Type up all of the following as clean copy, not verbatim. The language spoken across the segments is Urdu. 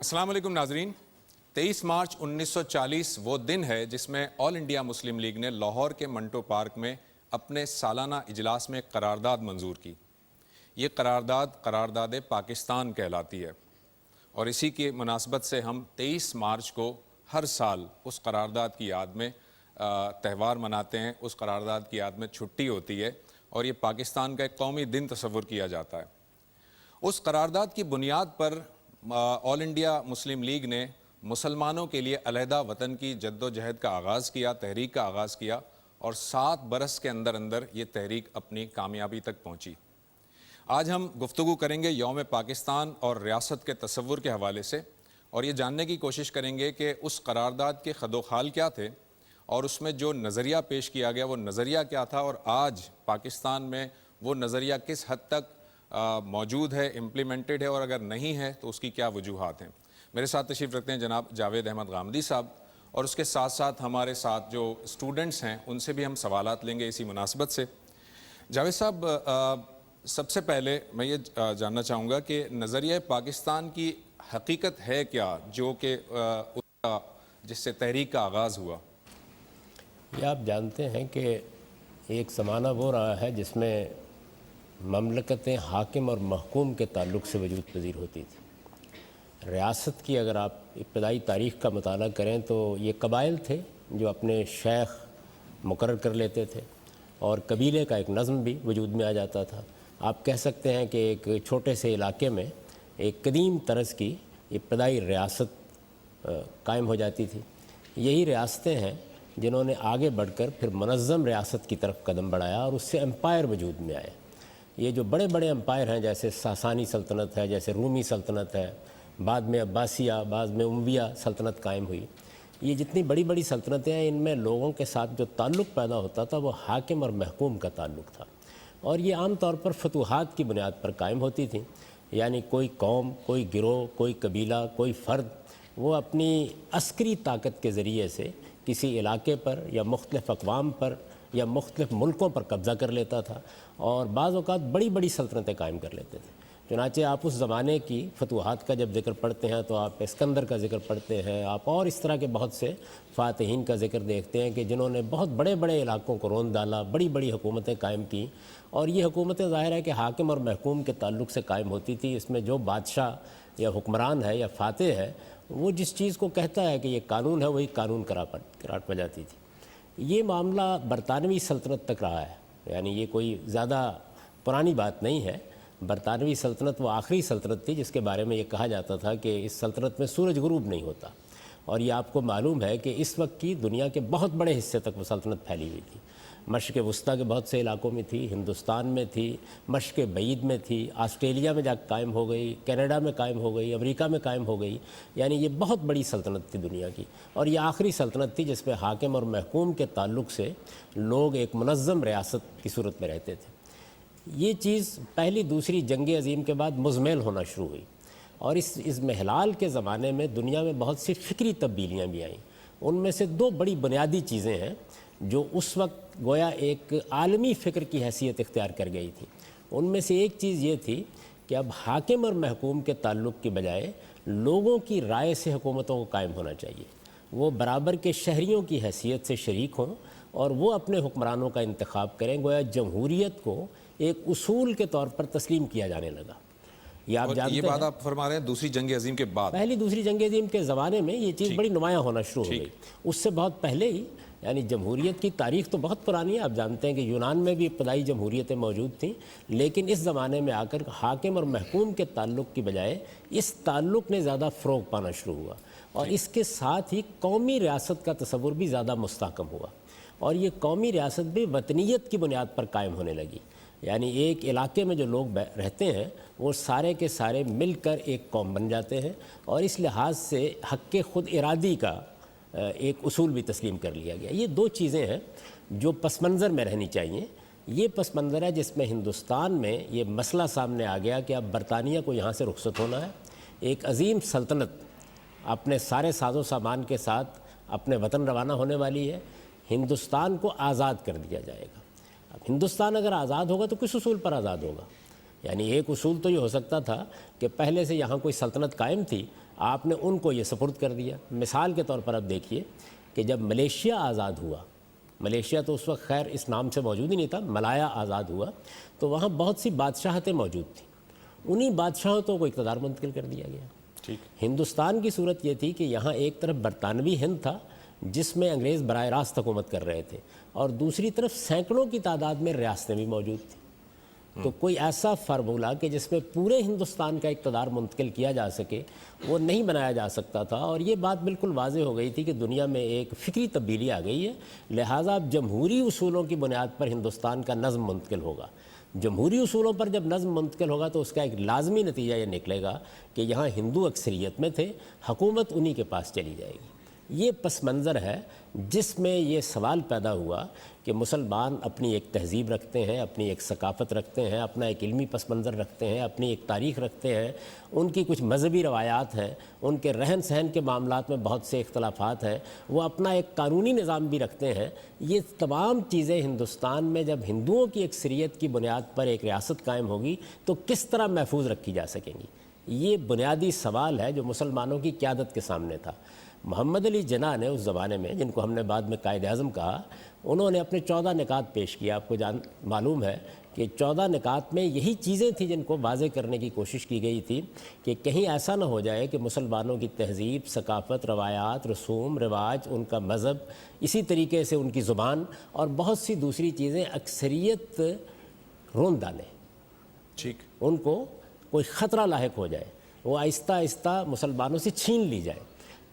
السلام علیکم ناظرین. 23 مارچ 1940 وہ دن ہے جس میں آل انڈیا مسلم لیگ نے لاہور کے منٹو پارک میں اپنے سالانہ اجلاس میں قرارداد منظور کی. یہ قرارداد پاکستان کہلاتی ہے اور اسی کی مناسبت سے ہم 23 مارچ کو ہر سال اس قرارداد کی یاد میں تہوار مناتے ہیں. اس قرارداد کی یاد میں چھٹی ہوتی ہے اور یہ پاکستان کا ایک قومی دن تصور کیا جاتا ہے. اس قرارداد کی بنیاد پر آل انڈیا مسلم لیگ نے مسلمانوں کے لیے علیحدہ وطن کی جد و جہد کا آغاز کیا، تحریک کا آغاز کیا، اور 7 برس کے اندر یہ تحریک اپنی کامیابی تک پہنچی. آج ہم گفتگو کریں گے یوم پاکستان اور ریاست کے تصور کے حوالے سے، اور یہ جاننے کی کوشش کریں گے کہ اس قرارداد کے خد و خال کیا تھے اور اس میں جو نظریہ پیش کیا گیا وہ نظریہ کیا تھا، اور آج پاکستان میں وہ نظریہ کس حد تک موجود ہے، امپلیمنٹڈ ہے، اور اگر نہیں ہے تو اس کی کیا وجوہات ہیں. میرے ساتھ تشریف رکھتے ہیں جناب جاوید احمد غامدی صاحب، اور اس کے ساتھ ساتھ ہمارے ساتھ جو اسٹوڈنٹس ہیں ان سے بھی ہم سوالات لیں گے اسی مناسبت سے. جاوید صاحب، سب سے پہلے میں یہ جاننا چاہوں گا کہ نظریہ پاکستان کی حقیقت ہے کیا، جو کہ جس سے تحریک کا آغاز ہوا؟ یہ آپ جانتے ہیں کہ ایک زمانہ وہ رہا ہے جس میں مملکتیں حاکم اور محکوم کے تعلق سے وجود پذیر ہوتی تھی. ریاست کی اگر آپ ابتدائی تاریخ کا مطالعہ کریں تو یہ قبائل تھے جو اپنے شیخ مقرر کر لیتے تھے، اور قبیلے کا ایک نظم بھی وجود میں آ جاتا تھا. آپ کہہ سکتے ہیں کہ ایک چھوٹے سے علاقے میں ایک قدیم طرز کی ابتدائی ریاست قائم ہو جاتی تھی. یہی ریاستیں ہیں جنہوں نے آگے بڑھ کر پھر منظم ریاست کی طرف قدم بڑھایا اور اس سے امپائر وجود میں آئے. یہ جو بڑے بڑے امپائر ہیں، جیسے ساسانی سلطنت ہے، جیسے رومی سلطنت ہے، بعد میں عباسیہ، بعد میں امویہ سلطنت قائم ہوئی، یہ جتنی بڑی بڑی سلطنتیں ہیں ان میں لوگوں کے ساتھ جو تعلق پیدا ہوتا تھا وہ حاکم اور محکوم کا تعلق تھا، اور یہ عام طور پر فتوحات کی بنیاد پر قائم ہوتی تھیں. یعنی کوئی قوم، کوئی گروہ، کوئی قبیلہ، کوئی فرد وہ اپنی عسکری طاقت کے ذریعے سے کسی علاقے پر یا مختلف اقوام پر یا مختلف ملکوں پر قبضہ کر لیتا تھا اور بعض اوقات بڑی بڑی سلطنتیں قائم کر لیتے تھے. چنانچہ آپ اس زمانے کی فتوحات کا جب ذکر پڑھتے ہیں تو آپ اسکندر کا ذکر پڑھتے ہیں، آپ اور اس طرح کے بہت سے فاتحین کا ذکر دیکھتے ہیں کہ جنہوں نے بہت بڑے بڑے علاقوں کو روند ڈالا، بڑی بڑی حکومتیں قائم کی. اور یہ حکومتیں ظاہر ہے کہ حاکم اور محکوم کے تعلق سے قائم ہوتی تھی. اس میں جو بادشاہ یا حکمران ہے یا فاتح ہے وہ جس چیز کو کہتا ہے کہ یہ قانون ہے وہی قانون قرار پا جاتی تھی. یہ معاملہ برطانوی سلطنت تک رہا ہے، یعنی یہ کوئی زیادہ پرانی بات نہیں ہے. برطانوی سلطنت وہ آخری سلطنت تھی جس کے بارے میں یہ کہا جاتا تھا کہ اس سلطنت میں سورج غروب نہیں ہوتا، اور یہ آپ کو معلوم ہے کہ اس وقت کی دنیا کے بہت بڑے حصے تک وہ سلطنت پھیلی ہوئی تھی. مشرق وسطیٰ کے بہت سے علاقوں میں تھی، ہندوستان میں تھی، مشرق بعید میں تھی، آسٹریلیا میں جا کے قائم ہو گئی، کینیڈا میں قائم ہو گئی، امریکہ میں قائم ہو گئی. یعنی یہ بہت بڑی سلطنت تھی دنیا کی، اور یہ آخری سلطنت تھی جس میں حاکم اور محکوم کے تعلق سے لوگ ایک منظم ریاست کی صورت میں رہتے تھے. یہ چیز پہلی دوسری جنگ عظیم کے بعد مزمل ہونا شروع ہوئی، اور اس محلال کے زمانے میں دنیا میں بہت سی فکری تبدیلیاں بھی آئیں. ان میں سے 2 بڑی بنیادی چیزیں ہیں جو اس وقت گویا ایک عالمی فکر کی حیثیت اختیار کر گئی تھی. ان میں سے ایک چیز یہ تھی کہ اب حاکم اور محکوم کے تعلق کی بجائے لوگوں کی رائے سے حکومتوں کو قائم ہونا چاہیے. وہ برابر کے شہریوں کی حیثیت سے شریک ہوں اور وہ اپنے حکمرانوں کا انتخاب کریں. گویا جمہوریت کو ایک اصول کے طور پر تسلیم کیا جانے لگا. یہ آپ جانتے ہیں، یہ بات آپ فرما رہے ہیں دوسری جنگ عظیم کے بعد. پہلی دوسری جنگ عظیم کے زمانے میں یہ چیز بڑی نمایاں ہونا شروع ہو گئی. اس سے بہت پہلے ہی، یعنی جمہوریت کی تاریخ تو بہت پرانی ہے. آپ جانتے ہیں کہ یونان میں بھی ابتدائی جمہوریتیں موجود تھیں، لیکن اس زمانے میں آ کر حاکم اور محکوم کے تعلق کی بجائے اس تعلق نے زیادہ فروغ پانا شروع ہوا، اور اس کے ساتھ ہی قومی ریاست کا تصور بھی زیادہ مستحکم ہوا، اور یہ قومی ریاست بھی وطنیت کی بنیاد پر قائم ہونے لگی. یعنی ایک علاقے میں جو لوگ رہتے ہیں وہ سارے کے سارے مل کر ایک قوم بن جاتے ہیں، اور اس لحاظ سے حق خود ارادی کا ایک اصول بھی تسلیم کر لیا گیا. یہ 2 چیزیں ہیں جو پس منظر میں رہنی چاہیے. یہ پس منظر ہے جس میں ہندوستان میں یہ مسئلہ سامنے آ گیا کہ اب برطانیہ کو یہاں سے رخصت ہونا ہے. ایک عظیم سلطنت اپنے سارے ساز و سامان کے ساتھ اپنے وطن روانہ ہونے والی ہے. ہندوستان کو آزاد کر دیا جائے گا. اب ہندوستان اگر آزاد ہوگا تو کس اصول پر آزاد ہوگا؟ یعنی ایک اصول تو یہ ہو سکتا تھا کہ پہلے سے یہاں کوئی سلطنت قائم تھی آپ نے ان کو یہ سپرد کر دیا۔ مثال کے طور پر اب دیکھیے کہ جب ملیشیا آزاد ہوا، ملیشیا تو اس وقت خیر اس نام سے موجود ہی نہیں تھا، ملایا آزاد ہوا، تو وہاں بہت سی بادشاہتیں موجود تھیں، انہی بادشاہتوں کو اقتدار منتقل کر دیا گیا۔ ہندوستان کی صورت یہ تھی کہ یہاں ایک طرف برطانوی ہند تھا جس میں انگریز براہ راست حکومت کر رہے تھے، اور دوسری طرف سینکڑوں کی تعداد میں ریاستیں بھی موجود تھیں۔ تو کوئی ایسا فارمولہ کہ جس میں پورے ہندوستان کا اقتدار منتقل کیا جا سکے وہ نہیں بنایا جا سکتا تھا، اور یہ بات بالکل واضح ہو گئی تھی کہ دنیا میں ایک فکری تبدیلی آ گئی ہے، لہٰذا اب جمہوری اصولوں کی بنیاد پر ہندوستان کا نظم منتقل ہوگا۔ جمہوری اصولوں پر جب نظم منتقل ہوگا تو اس کا ایک لازمی نتیجہ یہ نکلے گا کہ یہاں ہندو اکثریت میں تھے، حکومت انہی کے پاس چلی جائے گی۔ یہ پس منظر ہے جس میں یہ سوال پیدا ہوا کہ مسلمان اپنی ایک تہذیب رکھتے ہیں، اپنی ایک ثقافت رکھتے ہیں، اپنا ایک علمی پس منظر رکھتے ہیں، اپنی ایک تاریخ رکھتے ہیں، ان کی کچھ مذہبی روایات ہیں، ان کے رہن سہن کے معاملات میں بہت سے اختلافات ہیں، وہ اپنا ایک قانونی نظام بھی رکھتے ہیں۔ یہ تمام چیزیں ہندوستان میں جب ہندوؤں کی اکثریت کی بنیاد پر ایک ریاست قائم ہوگی تو کس طرح محفوظ رکھی جا سکیں گی؟ یہ بنیادی سوال ہے جو مسلمانوں کی قیادت کے سامنے تھا۔ محمد علی جناح نے اس زمانے میں، جن کو ہم نے بعد میں قائد اعظم کہا، انہوں نے اپنے 14 نکات پیش کیا۔ آپ کو معلوم ہے کہ 14 نکات میں یہی چیزیں تھیں جن کو واضح کرنے کی کوشش کی گئی تھی کہ کہیں ایسا نہ ہو جائے کہ مسلمانوں کی تہذیب، ثقافت، روایات، رسوم، رواج، ان کا مذہب، اسی طریقے سے ان کی زبان اور بہت سی دوسری چیزیں اکثریت رون ڈالیں، ان کو کوئی خطرہ لاحق ہو جائے، وہ آہستہ آہستہ مسلمانوں سے چھین لی جائے۔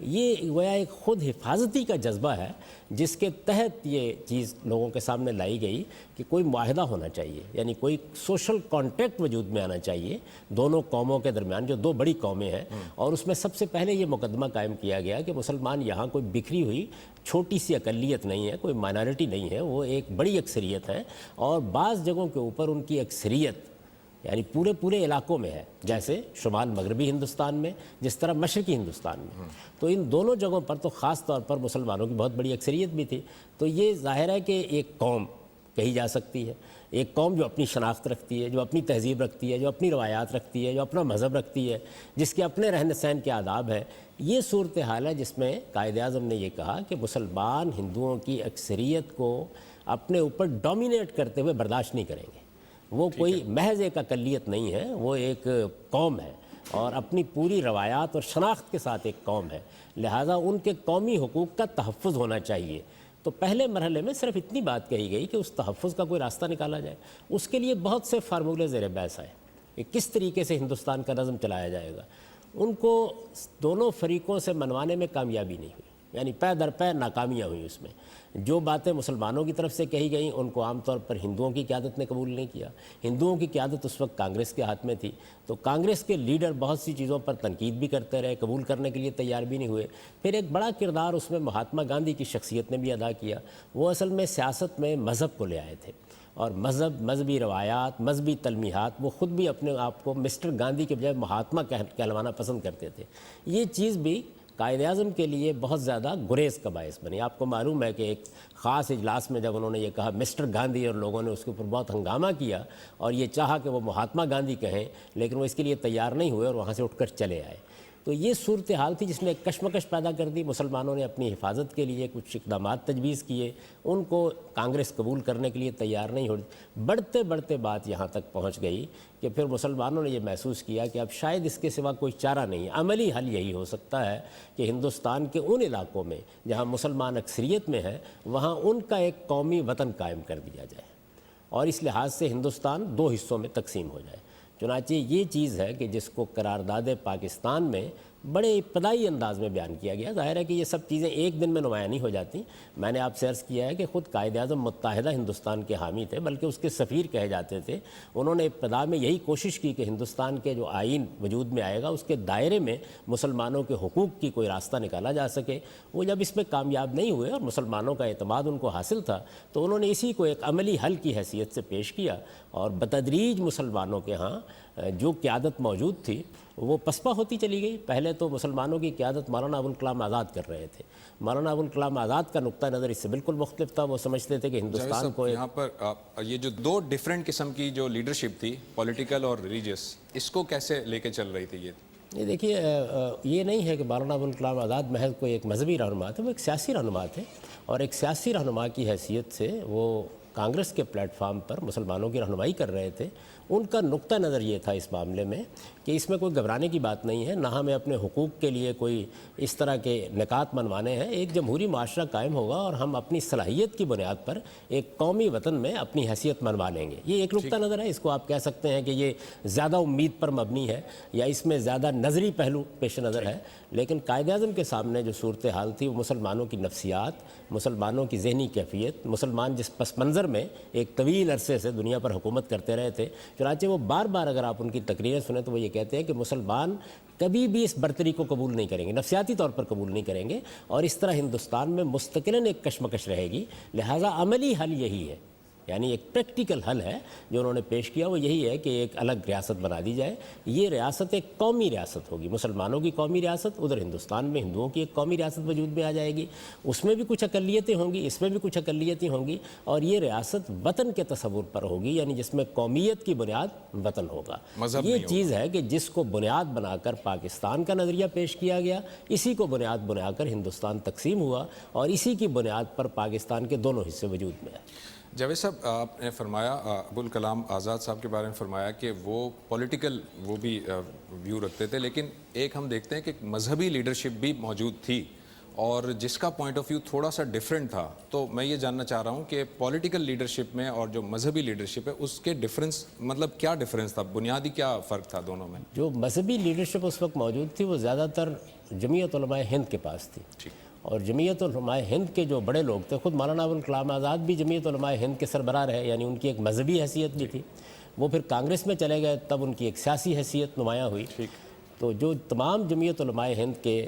یہ گویا ایک خود حفاظتی کا جذبہ ہے جس کے تحت یہ چیز لوگوں کے سامنے لائی گئی کہ کوئی معاہدہ ہونا چاہیے، یعنی کوئی سوشل کانٹیکٹ وجود میں آنا چاہیے دونوں قوموں کے درمیان جو دو بڑی قومیں ہیں، اور اس میں سب سے پہلے یہ مقدمہ قائم کیا گیا کہ مسلمان یہاں کوئی بکھری ہوئی چھوٹی سی اقلیت نہیں ہے، کوئی مائنارٹی نہیں ہے، وہ ایک بڑی اکثریت ہے، اور بعض جگہوں کے اوپر ان کی اکثریت یعنی پورے علاقوں میں ہے، جیسے شمال مغربی ہندوستان میں، جس طرح مشرقی ہندوستان میں۔ تو ان دونوں جگہوں پر تو خاص طور پر مسلمانوں کی بہت بڑی اکثریت بھی تھی۔ تو یہ ظاہر ہے کہ ایک قوم کہی جا سکتی ہے، ایک قوم جو اپنی شناخت رکھتی ہے، جو اپنی تہذیب رکھتی ہے، جو اپنی روایات رکھتی ہے، جو اپنا مذہب رکھتی ہے، جس کے اپنے رہن سہن کے آداب ہیں۔ یہ صورتحال ہے جس میں قائد اعظم نے یہ کہا کہ مسلمان ہندوؤں کی اکثریت کو اپنے اوپر ڈومینیٹ کرتے ہوئے برداشت نہیں کریں گے۔ وہ کوئی محض ایک اقلیت نہیں ہے، وہ ایک قوم ہے اور اپنی پوری روایات اور شناخت کے ساتھ ایک قوم ہے، لہٰذا ان کے قومی حقوق کا تحفظ ہونا چاہیے۔ تو پہلے مرحلے میں صرف اتنی بات کہی گئی کہ اس تحفظ کا کوئی راستہ نکالا جائے۔ اس کے لیے بہت سے فارمولے زیر بحث آئے کہ کس طریقے سے ہندوستان کا نظم چلایا جائے گا۔ ان کو دونوں فریقوں سے منوانے میں کامیابی نہیں ہوئی، یعنی پے در پے ناکامیاں ہوئیں۔ اس میں جو باتیں مسلمانوں کی طرف سے کہی گئیں ان کو عام طور پر ہندوؤں کی قیادت نے قبول نہیں کیا۔ ہندوؤں کی قیادت اس وقت کانگریس کے ہاتھ میں تھی، تو کانگریس کے لیڈر بہت سی چیزوں پر تنقید بھی کرتے رہے، قبول کرنے کے لیے تیار بھی نہیں ہوئے۔ پھر ایک بڑا کردار اس میں مہاتما گاندھی کی شخصیت نے بھی ادا کیا۔ وہ اصل میں سیاست میں مذہب کو لے آئے تھے، اور مذہبی روایات، مذہبی تلمیحات، وہ خود بھی اپنے آپ کو مسٹر گاندھی کے بجائے مہاتما کہلوانا پسند کرتے تھے۔ یہ چیز بھی قائد اعظم کے لیے بہت زیادہ گریز کا باعث بنی۔ آپ کو معلوم ہے کہ ایک خاص اجلاس میں جب انہوں نے یہ کہا مسٹر گاندھی، اور لوگوں نے اس کے اوپر بہت ہنگامہ کیا اور یہ چاہا کہ وہ مہاتما گاندھی کہیں، لیکن وہ اس کے لیے تیار نہیں ہوئے اور وہاں سے اٹھ کر چلے آئے۔ تو یہ صورتحال تھی جس نے ایک کشمکش پیدا کر دی۔ مسلمانوں نے اپنی حفاظت کے لیے کچھ اقدامات تجویز کیے، ان کو کانگریس قبول کرنے کے لیے تیار نہیں ہوئی۔ بڑھتے بات یہاں تک پہنچ گئی کہ پھر مسلمانوں نے یہ محسوس کیا کہ اب شاید اس کے سوا کوئی چارہ نہیں ہے۔ عملی حل یہی ہو سکتا ہے کہ ہندوستان کے ان علاقوں میں جہاں مسلمان اکثریت میں ہیں وہاں ان کا ایک قومی وطن قائم کر دیا جائے، اور اس لحاظ سے ہندوستان دو حصوں میں تقسیم ہو جائے۔ چنانچہ یہ چیز ہے کہ جس کو قرارداد پاکستان میں بڑے ابتدائی انداز میں بیان کیا گیا۔ ظاہر ہے کہ یہ سب چیزیں ایک دن میں نمایاں نہیں ہو جاتی۔ میں نے آپ سے عرض کیا ہے کہ خود قائد اعظم متحدہ ہندوستان کے حامی تھے، بلکہ اس کے سفیر کہے جاتے تھے۔ انہوں نے ابتدا میں یہی کوشش کی کہ ہندوستان کے جو آئین وجود میں آئے گا اس کے دائرے میں مسلمانوں کے حقوق کی کوئی راستہ نکالا جا سکے۔ وہ جب اس میں کامیاب نہیں ہوئے اور مسلمانوں کا اعتماد ان کو حاصل تھا تو انہوں نے اسی کو ایک عملی حل کی حیثیت سے پیش کیا، اور بتدریج مسلمانوں کے ہاں جو قیادت موجود تھی وہ پسپا ہوتی چلی گئی۔ پہلے تو مسلمانوں کی قیادت مولانا ابوالکلام آزاد کر رہے تھے۔ مولانا ابوالکلام آزاد کا نقطہ نظر اس سے بالکل مختلف تھا۔ وہ سمجھتے تھے کہ ہندوستان کو یہاں پر یہ جو دو ڈیفرنٹ قسم کی جو لیڈرشپ تھی، پولیٹیکل اور ریلیجیس، اس کو کیسے لے کے چل رہی تھی یہ یہ دیکھیے یہ نہیں ہے کہ مولانا ابوالکلام آزاد محض کوئی ایک مذہبی رہنما تھے، وہ ایک سیاسی رہنما تھے، اور ایک سیاسی رہنما کی حیثیت سے وہ کانگریس کے پلیٹ فارم پر مسلمانوں کی رہنمائی کر رہے تھے۔ ان کا نقطہ نظر یہ تھا اس معاملے میں کہ اس میں کوئی گھبرانے کی بات نہیں ہے، نہ ہمیں اپنے حقوق کے لیے کوئی اس طرح کے نکات منوانے ہیں۔ ایک جمہوری معاشرہ قائم ہوگا اور ہم اپنی صلاحیت کی بنیاد پر ایک قومی وطن میں اپنی حیثیت منوا لیں گے۔ یہ ایک نقطہ نظر ہے، اس کو آپ کہہ سکتے ہیں کہ یہ زیادہ امید پر مبنی ہے یا اس میں زیادہ نظری پہلو پیش نظر ہے، لیکن قائد اعظم کے سامنے جو صورتحال تھی وہ مسلمانوں کی نفسیات، مسلمانوں کی ذہنی کیفیت، مسلمان جس پس منظر میں ایک طویل عرصے سے دنیا پر حکومت کرتے رہے تھے، چنانچہ وہ بار بار اگر آپ ان کی تقریریں سنیں تو وہ یہ کہتے ہیں کہ مسلمان کبھی بھی اس برتری کو قبول نہیں کریں گے، نفسیاتی طور پر قبول نہیں کریں گے، اور اس طرح ہندوستان میں مستقلاً ایک کشمکش رہے گی۔ لہٰذا عملی حل یہی ہے، یعنی ایک پریکٹیکل حل ہے جو انہوں نے پیش کیا، وہ یہی ہے کہ ایک الگ ریاست بنا دی جائے۔ یہ ریاست ایک قومی ریاست ہوگی، مسلمانوں کی قومی ریاست، ادھر ہندوستان میں ہندوؤں کی ایک قومی ریاست وجود میں آ جائے گی، اس میں بھی کچھ اقلیتیں ہوں گی، اس میں بھی کچھ اقلیتیں ہوں گی، اور یہ ریاست وطن کے تصور پر ہوگی، یعنی جس میں قومیت کی بنیاد وطن ہوگا۔ یہ چیز ہے کہ جس کو بنیاد بنا کر پاکستان کا نظریہ پیش کیا گیا، اسی کو بنیاد بنا کر ہندوستان تقسیم ہوا، اور اسی کی بنیاد پر پاکستان کے دونوں حصے وجود میں ہیں۔ جاوید صاحب، آپ نے فرمایا، ابوالکلام آزاد صاحب کے بارے میں فرمایا کہ وہ پولیٹیکل وہ بھی ویو رکھتے تھے، لیکن ایک ہم دیکھتے ہیں کہ مذہبی لیڈرشپ بھی موجود تھی اور جس کا پوائنٹ آف ویو تھوڑا سا ڈیفرنٹ تھا۔ تو میں یہ جاننا چاہ رہا ہوں کہ پولیٹیکل لیڈرشپ میں اور جو مذہبی لیڈرشپ ہے اس کے ڈفرینس، مطلب کیا ڈفرینس تھا، بنیادی کیا فرق تھا دونوں میں؟ جو مذہبی لیڈرشپ اس وقت موجود تھی وہ زیادہ تر جمعیت علماء ہند کے پاس تھی، اور جمعیت علماء ہند کے جو بڑے لوگ تھے، خود مولانا ابوالکلام آزاد بھی جمعیت علماء ہند کے سربراہ رہے، یعنی ان کی ایک مذہبی حیثیت بھی تھی۔ وہ پھر کانگریس میں چلے گئے، تب ان کی ایک سیاسی حیثیت نمایاں ہوئی۔ تو جو تمام جمعیت علماء ہند کے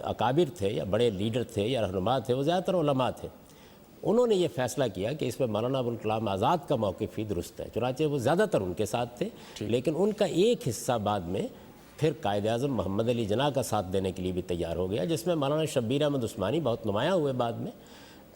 اکابر تھے یا بڑے لیڈر تھے یا رہنما تھے، وہ زیادہ تر علماء تھے۔ انہوں نے یہ فیصلہ کیا کہ اس میں مولانا ابوالکلام آزاد کا موقف ہی درست ہے، چنانچہ وہ زیادہ تر ان کے ساتھ تھے، لیکن ان کا ایک حصہ بعد میں پھر قائد اعظم محمد علی جناح کا ساتھ دینے کے لیے بھی تیار ہو گیا، جس میں مولانا شبیر احمد عثمانی بہت نمایاں ہوئے بعد میں۔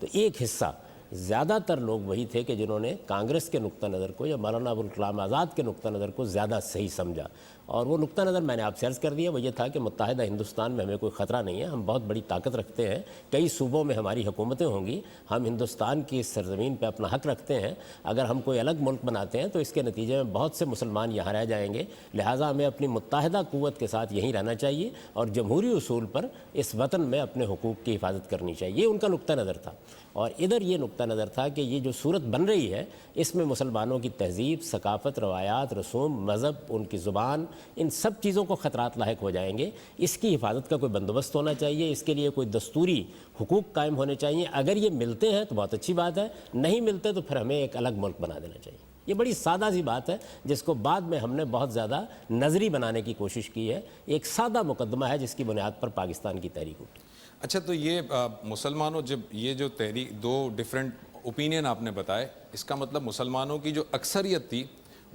تو ایک حصہ، زیادہ تر لوگ وہی تھے کہ جنہوں نے کانگریس کے نقطہ نظر کو یا مولانا ابوالکلام آزاد کے نقطہ نظر کو زیادہ صحیح سمجھا، اور وہ نقطہ نظر میں نے آپ سے عرض کر دیا، وہ یہ تھا کہ متحدہ ہندوستان میں ہمیں کوئی خطرہ نہیں ہے، ہم بہت بڑی طاقت رکھتے ہیں، کئی صوبوں میں ہماری حکومتیں ہوں گی، ہم ہندوستان کی اس سرزمین پہ اپنا حق رکھتے ہیں، اگر ہم کوئی الگ ملک بناتے ہیں تو اس کے نتیجے میں بہت سے مسلمان یہاں رہ جائیں گے، لہٰذا ہمیں اپنی متحدہ قوت کے ساتھ یہیں رہنا چاہیے اور جمہوری اصول پر اس وطن میں اپنے حقوق کی حفاظت کرنی چاہیے۔ یہ ان کا نقطہ نظر تھا، اور ادھر یہ نقطہ نظر تھا کہ یہ جو صورت بن رہی ہے اس میں مسلمانوں کی تہذیب، ثقافت، روایات، رسوم، مذہب، ان کی زبان، ان سب چیزوں کو خطرات لاحق ہو جائیں گے، اس کی حفاظت کا کوئی بندوبست ہونا چاہیے، اس کے لیے کوئی دستوری حقوق قائم ہونے چاہیے، اگر یہ ملتے ہیں تو بہت اچھی بات ہے، نہیں ملتے تو پھر ہمیں ایک الگ ملک بنا دینا چاہیے۔ یہ بڑی سادہ سی بات ہے جس کو بعد میں ہم نے بہت زیادہ نظری بنانے کی کوشش کی ہے، ایک سادہ مقدمہ ہے جس کی بنیاد پر پاکستان کی تحریک اٹھی۔ اچھا، تو یہ مسلمانوں، جب یہ جو تحریک، دو ڈیفرنٹ اوپینین آپ نے بتائے، اس کا مطلب مسلمانوں کی جو اکثریت تھی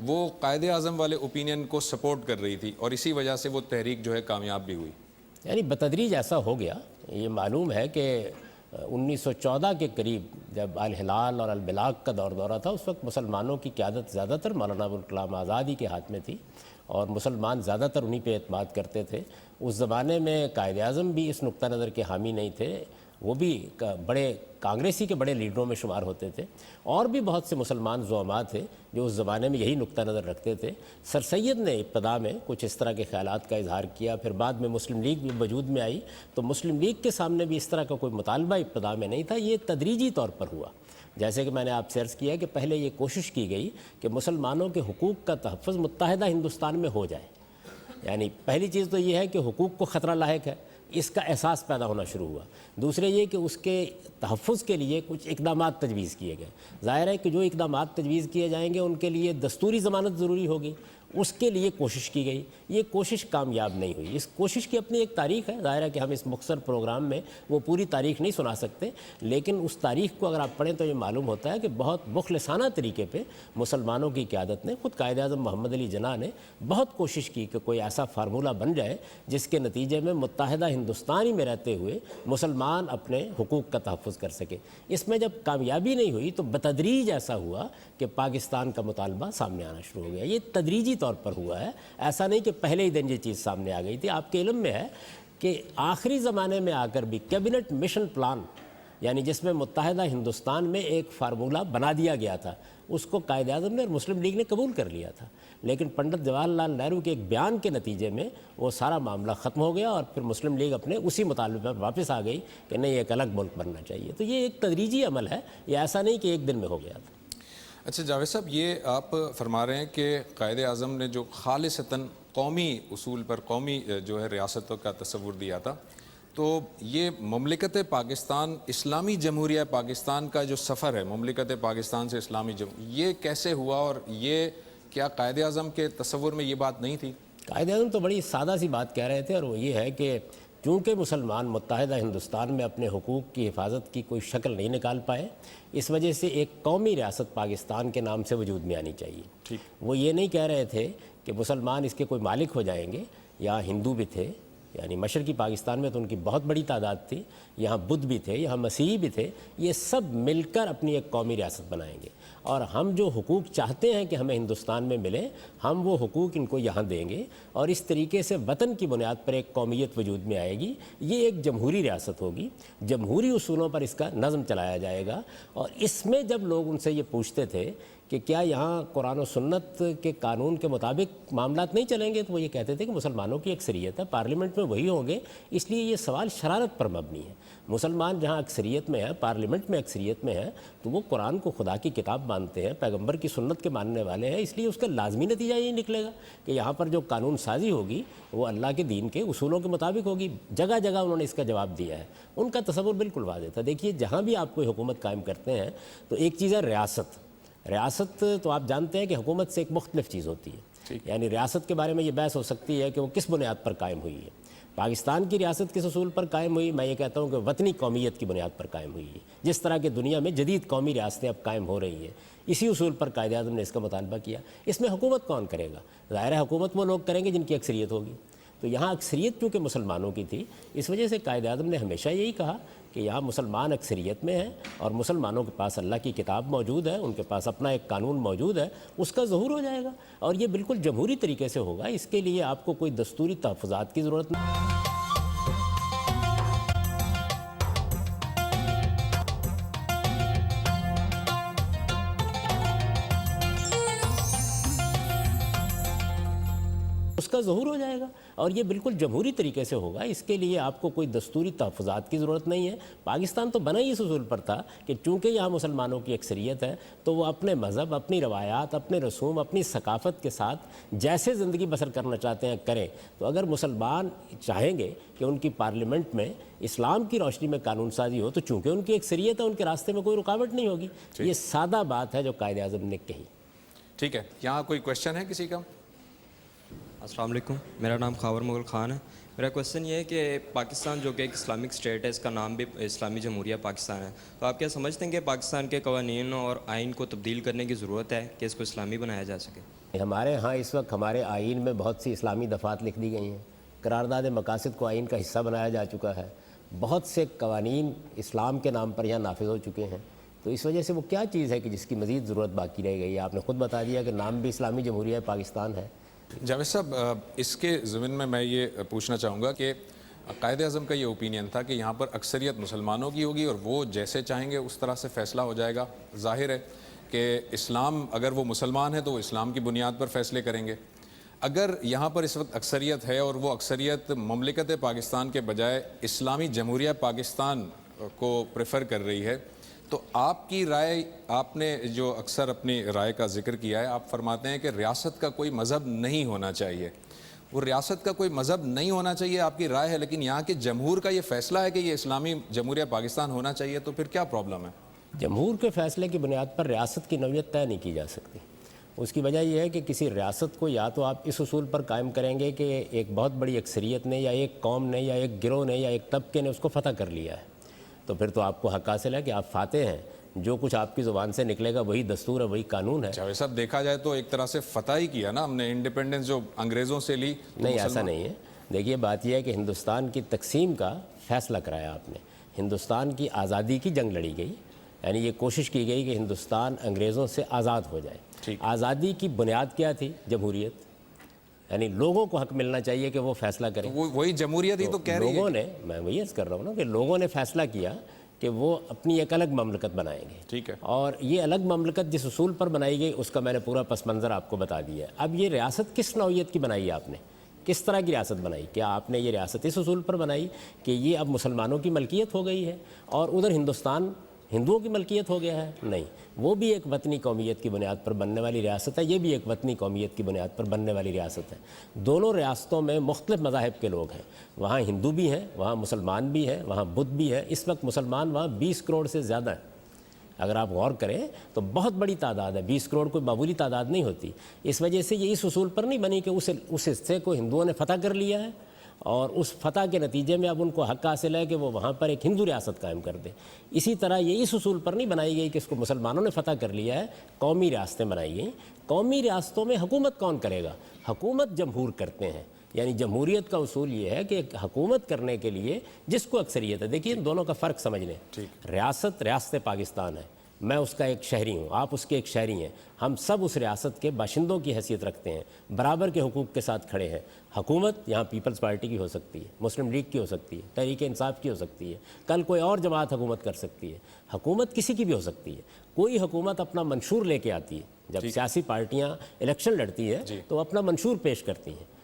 وہ قائد اعظم والے اوپینین کو سپورٹ کر رہی تھی، اور اسی وجہ سے وہ تحریک جو ہے کامیاب بھی ہوئی۔ یعنی بتدریج ایسا ہو گیا، یہ معلوم ہے کہ 1914 کے قریب جب الہلال اور البلاغ کا دورہ تھا، اس وقت مسلمانوں کی قیادت زیادہ تر مولانا ابوالکلام آزاد ہی کے ہاتھ میں تھی، اور مسلمان زیادہ تر انہی پہ اعتماد کرتے تھے۔ اس زمانے میں قائد اعظم بھی اس نقطہ نظر کے حامی نہیں تھے، وہ بھی بڑے کانگریسی کے بڑے لیڈروں میں شمار ہوتے تھے، اور بھی بہت سے مسلمان زعماء تھے جو اس زمانے میں یہی نقطہ نظر رکھتے تھے۔ سر سید نے ابتدا میں کچھ اس طرح کے خیالات کا اظہار کیا، پھر بعد میں مسلم لیگ بھی وجود میں آئی، تو مسلم لیگ کے سامنے بھی اس طرح کا کوئی مطالبہ ابتدا میں نہیں تھا، یہ تدریجی طور پر ہوا۔ جیسے کہ میں نے آپ سے عرض کیا کہ پہلے یہ کوشش کی گئی کہ مسلمانوں کے حقوق کا تحفظ متحدہ ہندوستان میں ہو جائے، یعنی پہلی چیز تو یہ ہے کہ حقوق کو خطرہ لاحق ہے، اس کا احساس پیدا ہونا شروع ہوا۔ دوسرے یہ کہ اس کے تحفظ کے لیے کچھ اقدامات تجویز کیے گئے۔ ظاہر ہے کہ جو اقدامات تجویز کیے جائیں گے ان کے لیے دستوری ضمانت ضروری ہوگی، اس کے لیے کوشش کی گئی، یہ کوشش کامیاب نہیں ہوئی۔ اس کوشش کی اپنی ایک تاریخ ہے، ظاہر ہے کہ ہم اس مختصر پروگرام میں وہ پوری تاریخ نہیں سنا سکتے، لیکن اس تاریخ کو اگر آپ پڑھیں تو یہ معلوم ہوتا ہے کہ بہت مخلصانہ طریقے پہ مسلمانوں کی قیادت نے، خود قائد اعظم محمد علی جناح نے بہت کوشش کی کہ کوئی ایسا فارمولہ بن جائے جس کے نتیجے میں متحدہ ہندوستان ہی میں رہتے ہوئے مسلمان اپنے حقوق کا تحفظ کر سکے۔ اس میں جب کامیابی نہیں ہوئی تو بتدریج ایسا ہوا کہ پاکستان کا مطالبہ سامنے آنا شروع ہو گیا۔ یہ تدریجی طور پر ہوا ہے، ایسا نہیں کہ پہلے ہی دن یہ چیز سامنے آ گئی تھی۔ آپ کے علم میں ہے کہ آخری زمانے میں آ کر بھی کیبنٹ مشن پلان، یعنی جس میں متحدہ ہندوستان میں ایک فارمولہ بنا دیا گیا تھا، اس کو قائد اعظم نے اور مسلم لیگ نے قبول کر لیا تھا، لیکن پنڈت جواہر لال نہرو کے ایک بیان کے نتیجے میں وہ سارا معاملہ ختم ہو گیا، اور پھر مسلم لیگ اپنے اسی مطالبے پر واپس آ گئی کہ نہیں، ایک الگ ملک بننا چاہیے۔ تو یہ ایک تدریجی عمل ہے، یہ ایسا نہیں کہ ایک دن میں ہو گیا تھا۔ اچھا جاوید صاحب، یہ آپ فرما رہے ہیں کہ قائد اعظم نے جو خالصتاً قومی اصول پر قومی جو ہے ریاستوں کا تصور دیا تھا، تو یہ مملکت پاکستان، اسلامی جمہوریہ پاکستان کا جو سفر ہے مملکت پاکستان سے اسلامی یہ کیسے ہوا، اور یہ کیا قائد اعظم کے تصور میں یہ بات نہیں تھی؟ قائد اعظم تو بڑی سادہ سی بات کہہ رہے تھے، اور وہ یہ ہے کہ چونکہ مسلمان متحدہ ہندوستان میں اپنے حقوق کی حفاظت کی کوئی شکل نہیں نکال پائے، اس وجہ سے ایک قومی ریاست پاکستان کے نام سے وجود میں آنی چاہیے۔ وہ یہ نہیں کہہ رہے تھے کہ مسلمان اس کے کوئی مالک ہو جائیں گے۔ یہاں ہندو بھی تھے، یعنی مشرقی پاکستان میں تو ان کی بہت بڑی تعداد تھی، یہاں بدھ بھی تھے، یہاں مسیحی بھی تھے، یہ سب مل کر اپنی ایک قومی ریاست بنائیں گے، اور ہم جو حقوق چاہتے ہیں کہ ہمیں ہندوستان میں ملے، ہم وہ حقوق ان کو یہاں دیں گے، اور اس طریقے سے وطن کی بنیاد پر ایک قومیت وجود میں آئے گی۔ یہ ایک جمہوری ریاست ہوگی، جمہوری اصولوں پر اس کا نظم چلایا جائے گا۔ اور اس میں جب لوگ ان سے یہ پوچھتے تھے کہ کیا یہاں قرآن و سنت کے قانون کے مطابق معاملات نہیں چلیں گے، تو وہ یہ کہتے تھے کہ مسلمانوں کی اکثریت ہے، پارلیمنٹ میں وہی ہوں گے، اس لیے یہ سوال شرارت پر مبنی ہے۔ مسلمان جہاں اکثریت میں ہے، پارلیمنٹ میں اکثریت میں ہے، تو وہ قرآن کو خدا کی کتاب مانتے ہیں، پیغمبر کی سنت کے ماننے والے ہیں، اس لیے اس کا لازمی نتیجہ یہی نکلے گا کہ یہاں پر جو قانون سازی ہوگی وہ اللہ کے دین کے اصولوں کے مطابق ہوگی۔ جگہ جگہ انہوں نے اس کا جواب دیا ہے، ان کا تصور بالکل واضح تھا۔ دیکھیے، جہاں بھی آپ کوئی حکومت قائم کرتے ہیں تو ایک چیز ہے ریاست۔ ریاست تو آپ جانتے ہیں کہ حکومت سے ایک مختلف چیز ہوتی ہے، یعنی ریاست کے بارے میں یہ بحث ہو سکتی ہے کہ وہ کس بنیاد پر قائم ہوئی ہے۔ پاکستان کی ریاست کس اصول پر قائم ہوئی؟ میں یہ کہتا ہوں کہ وطنی قومیت کی بنیاد پر قائم ہوئی ہے، جس طرح کہ دنیا میں جدید قومی ریاستیں اب قائم ہو رہی ہیں، اسی اصول پر قائد اعظم نے اس کا مطالبہ کیا۔ اس میں حکومت کون کرے گا؟ ظاہر ہے حکومت وہ لوگ کریں گے جن کی اکثریت ہوگی۔ تو یہاں اکثریت چونکہ مسلمانوں کی تھی، اس وجہ سے قائد اعظم نے ہمیشہ یہی کہا کہ یہاں مسلمان اکثریت میں ہیں، اور مسلمانوں کے پاس اللہ کی کتاب موجود ہے، ان کے پاس اپنا ایک قانون موجود ہے، اس کا ظہور ہو جائے گا، اور یہ بالکل جمہوری طریقے سے ہوگا۔ اس کے لیے آپ کو کوئی دستوری تحفظات کی ضرورت نہیں۔ اس کا ظہور ہو جائے گا، اور یہ بالکل جمہوری طریقے سے ہوگا۔ اس کے لیے آپ کو کوئی دستوری تحفظات کی ضرورت نہیں ہے۔ پاکستان تو بنا ہی اس اصول پر تھا کہ چونکہ یہاں مسلمانوں کی اکثریت ہے، تو وہ اپنے مذہب، اپنی روایات، اپنے رسوم، اپنی ثقافت کے ساتھ جیسے زندگی بسر کرنا چاہتے ہیں کریں۔ تو اگر مسلمان چاہیں گے کہ ان کی پارلیمنٹ میں اسلام کی روشنی میں قانون سازی ہو، تو چونکہ ان کی اکثریت ہے، ان کے راستے میں کوئی رکاوٹ نہیں ہوگی۔ یہ سادہ بات ہے جو قائد اعظم نے کہی۔ ٹھیک ہے، یہاں کوئی کویشچن ہے کسی کا؟ السلام علیکم، میرا نام خاور مغل خان ہے۔ میرا کویشچن یہ ہے کہ پاکستان جو کہ ایک اسلامک اسٹیٹ ہے، اس کا نام بھی اسلامی جمہوریہ پاکستان ہے، تو آپ کیا سمجھتے ہیں کہ پاکستان کے قوانین اور آئین کو تبدیل کرنے کی ضرورت ہے کہ اس کو اسلامی بنایا جا سکے؟ ہمارے ہاں اس وقت ہمارے آئین میں بہت سی اسلامی دفعات لکھ دی گئی ہیں، قرارداد مقاصد کو آئین کا حصہ بنایا جا چکا ہے، بہت سے قوانین اسلام کے نام پر یہاں نافذ ہو چکے ہیں۔ تو اس وجہ سے وہ کیا چیز ہے کہ جس کی مزید ضرورت باقی رہ گئی ہے؟ آپ نے خود بتا دیا کہ نام بھی اسلامی جمہوریہ پاکستان ہے۔ جاوید صاحب، اس کے ضمن میں یہ پوچھنا چاہوں گا کہ قائد اعظم کا یہ اوپینین تھا کہ یہاں پر اکثریت مسلمانوں کی ہوگی اور وہ جیسے چاہیں گے اس طرح سے فیصلہ ہو جائے گا۔ ظاہر ہے کہ اسلام، اگر وہ مسلمان ہیں تو وہ اسلام کی بنیاد پر فیصلے کریں گے۔ اگر یہاں پر اس وقت اکثریت ہے اور وہ اکثریت مملکت پاکستان کے بجائے اسلامی جمہوریہ پاکستان کو پریفر کر رہی ہے، تو آپ کی رائے، آپ نے جو اکثر اپنی رائے کا ذکر کیا ہے، آپ فرماتے ہیں کہ ریاست کا کوئی مذہب نہیں ہونا چاہیے۔ وہ ریاست کا کوئی مذہب نہیں ہونا چاہیے آپ کی رائے ہے، لیکن یہاں کے جمہور کا یہ فیصلہ ہے کہ یہ اسلامی جمہوریہ پاکستان ہونا چاہیے، تو پھر کیا پرابلم ہے؟ جمہور کے فیصلے کی بنیاد پر ریاست کی نوعیت طے نہیں کی جا سکتی۔ اس کی وجہ یہ ہے کہ کسی ریاست کو یا تو آپ اس اصول پر قائم کریں گے کہ ایک بہت بڑی اکثریت نے یا ایک قوم نے یا ایک گروہ نے یا ایک طبقے نے اس کو فتح کر لیا ہے، تو پھر تو آپ کو حق حاصل ہے کہ آپ فاتح ہیں، جو کچھ آپ کی زبان سے نکلے گا وہی دستور ہے، وہی قانون ہے۔ جاوید صاحب، دیکھا جائے تو ایک طرح سے فتح ہی کیا نا ہم نے، انڈیپینڈنس جو انگریزوں سے لی۔ نہیں، ایسا نہیں ہے۔ دیکھیے، بات یہ ہے کہ ہندوستان کی تقسیم کا فیصلہ کرایا آپ نے، ہندوستان کی آزادی کی جنگ لڑی گئی، یعنی یہ کوشش کی گئی کہ ہندوستان انگریزوں سے آزاد ہو جائے۔ آزادی کی بنیاد کیا تھی؟ جمہوریت۔ یعنی لوگوں کو حق ملنا چاہیے کہ وہ فیصلہ کریں. وہی جمہوریت ہی تو کہہ رہی ہے. لوگوں نے، میں وہی عرض کر رہا ہوں نا کہ لوگوں نے فیصلہ کیا کہ وہ اپنی ایک الگ مملکت بنائیں گے. ٹھیک ہے. اور یہ الگ مملکت جس اصول پر بنائی گئی اس کا میں نے پورا پس منظر آپ کو بتا دیا ہے. اب یہ ریاست کس نوعیت کی بنائی ہے آپ نے؟ کس طرح کی ریاست بنائی؟ کیا آپ نے یہ ریاست اس اصول پر بنائی کہ یہ اب مسلمانوں کی ملکیت ہو گئی ہے اور ادھر ہندوستان ہندوؤں کی ملکیت ہو گیا ہے؟ نہیں، وہ بھی ایک وطنی قومیت کی بنیاد پر بننے والی ریاست ہے، یہ بھی ایک وطنی قومیت کی بنیاد پر بننے والی ریاست ہے. دونوں ریاستوں میں مختلف مذاہب کے لوگ ہیں. وہاں ہندو بھی ہیں، وہاں مسلمان بھی ہیں، وہاں بدھ بھی ہے. اس وقت مسلمان وہاں 20 کروڑ سے زیادہ ہیں. اگر آپ غور کریں تو بہت بڑی تعداد ہے. 20 کروڑ کوئی معمولی تعداد نہیں ہوتی. اس وجہ سے یہ اس اصول پر نہیں بنی کہ اس حصے کو ہندوؤں نے فتح کر لیا ہے اور اس فتح کے نتیجے میں اب ان کو حق حاصل ہے کہ وہ وہاں پر ایک ہندو ریاست قائم کر دیں. اسی طرح یہ اس اصول پر نہیں بنائی گئی کہ اس کو مسلمانوں نے فتح کر لیا ہے. قومی ریاستیں بنائی گئیں. قومی ریاستوں میں حکومت کون کرے گا؟ حکومت جمہور کرتے ہیں. یعنی جمہوریت کا اصول یہ ہے کہ حکومت کرنے کے لیے جس کو اکثریت ہے. دیکھیے ان دونوں کا فرق سمجھ لیں. ریاست پاکستان ہے، میں اس کا ایک شہری ہوں، آپ اس کے ایک شہری ہیں. ہم سب اس ریاست کے باشندوں کی حیثیت رکھتے ہیں، برابر کے حقوق کے ساتھ کھڑے ہیں. حکومت یہاں پیپلز پارٹی کی ہو سکتی ہے، مسلم لیگ کی ہو سکتی ہے، تحریک انصاف کی ہو سکتی ہے، کل کوئی اور جماعت حکومت کر سکتی ہے. حکومت کسی کی بھی ہو سکتی ہے. کوئی حکومت اپنا منشور لے کے آتی ہے. جب سیاسی پارٹیاں الیکشن لڑتی ہے تو وہ اپنا منشور پیش کرتی ہیں.